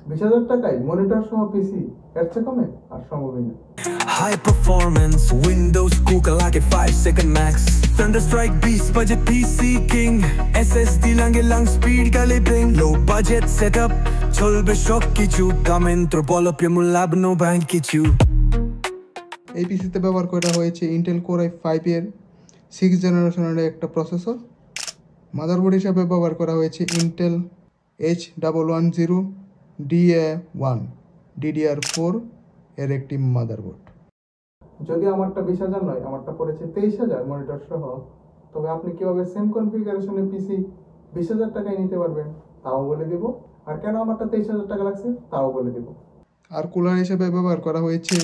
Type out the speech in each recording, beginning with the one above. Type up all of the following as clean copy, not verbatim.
20,000 টাকায় মনিটর সহ পিসি এর চেয়ে কমে আর সম্ভবই না। High performance, Windows Google like a 5-second max. Thunderstrike beast budget PC king. SSD lang speed galibring. Low budget setup, cholbe shock kichu. Damentro bolo premu lab no bank kichu. এই পিসিতে ব্যবহার করা হয়েছে ইন্টেল কোর i5 এর 6th জেনারেশনের একটা processor. Motherboard হিসাবে ব্যবহার করা হয়েছে ইন্টেল H110DA1 DDR4 এর একটি মাদারবোর্ড। যদি আমারটা 20,000 নয়, আমারটা পড়েছে 23,000 মনিটর সহ, তবে আপনি কিভাবে সেম কনফিগারেশনের পিসি 20,000 টাকায় নিতে পারবেন তাও বলে দেব, আর কেন আমারটা 23,000 টাকা লাগছে তাও বলে দেব। আর কুলার হিসেবে ব্যবহার করা হয়েছে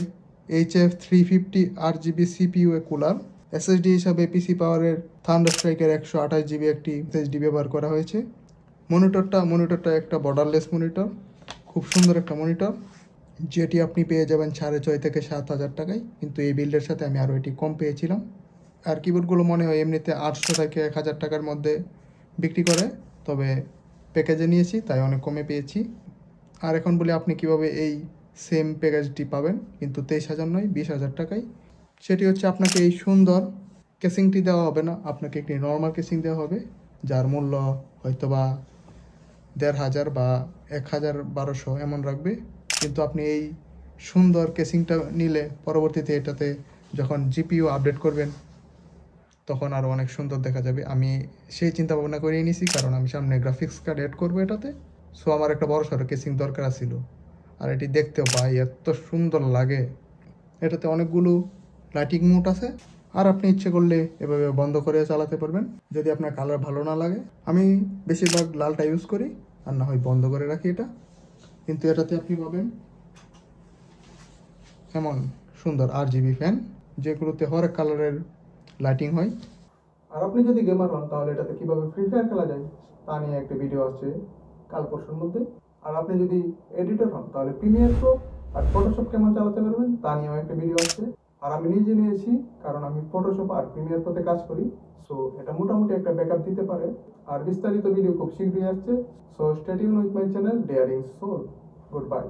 HF350 8GB CPU এ কুলার। SSD হিসাবে পিসি পাওয়ারের থান্ডারস্ট্রাইকের 128GB একটি SSD ব্যবহার করা হয়েছে। মনিটরটা একটা বর্ডারলেস মনিটর, খুব সুন্দর একটা মনিটর, যেটি আপনি পেয়ে যাবেন 6,500 থেকে 7,000 টাকায়, কিন্তু এই বিল্ডের সাথে আমি আরও এটি কম পেয়েছিলাম। আর কিবোর্ডগুলো মনে হয় এমনিতে 800 থেকে 1,000 টাকার মধ্যে বিক্রি করে, তবে প্যাকেজে নিয়েছি তাই অনেক কমে পেয়েছি। আর এখন বলি আপনি কিভাবে এই সেম প্যাকেজটি পাবেন, কিন্তু 23,000 নয় 20,000 টাকায়। সেটি হচ্ছে আপনাকে এই সুন্দর কেসিংটি দেওয়া হবে না, আপনাকে একটি নর্মাল কেসিং দেওয়া হবে, যার মূল্য হয়তো বা 1,500 বা 1,1200 এমন রাখবে। কিন্তু আপনি এই সুন্দর কেসিংটা নিলে পরবর্তীতে এটাতে যখন জিপিইউ আপডেট করবেন তখন আরও অনেক সুন্দর দেখা যাবে। আমি সেই চিন্তা ভাবনা করেই নিছি, কারণ আমি সামনে গ্রাফিক্স কার্ড অ্যাড করবো এটাতে। সো আমার একটা বড় সড়ো কেসিং দরকার ছিল, আর এটি দেখতেও ভাই এত সুন্দর লাগে। এটাতে অনেকগুলো লাইটিং মোড আছে, আর আপনি ইচ্ছে করলে এভাবে বন্ধ করে চালাতে পারবেন যদি আপনার কালার ভালো না লাগে। আমি বেশিরভাগ লালটা ইউজ করি, আর না হয় বন্ধ করে রাখি এটা। কিন্তু এটাতে আপনি পাবেন এমন সুন্দর RGB ফ্যান, যেগুলোতে হরেক কালারের লাইটিং হয়। আর আপনি যদি গেমার হন তাহলে এটাতে কীভাবে ফ্রি ফায়ার খেলা যায় তা নিয়ে একটা ভিডিও আছে কাল পরশুর মধ্যে। আর আপনি যদি এডিটর হন তাহলে প্রিমিয়ার প্রো আর ফটোশপ কেমন চালাতে পারবেন তা নিয়েও একটা ভিডিও আছে। আর আমি নিজে নিয়েছি, কারণ আমি ফটোশপ আর প্রিমিয়ার প্রোতে কাজ করি। সো এটা মোটামুটি একটা ব্যাকআপ দিতে পারে। আর বিস্তারিত ভিডিও খুব শীঘ্রই আসছে। So stay tune with my channel daring soul. Good by.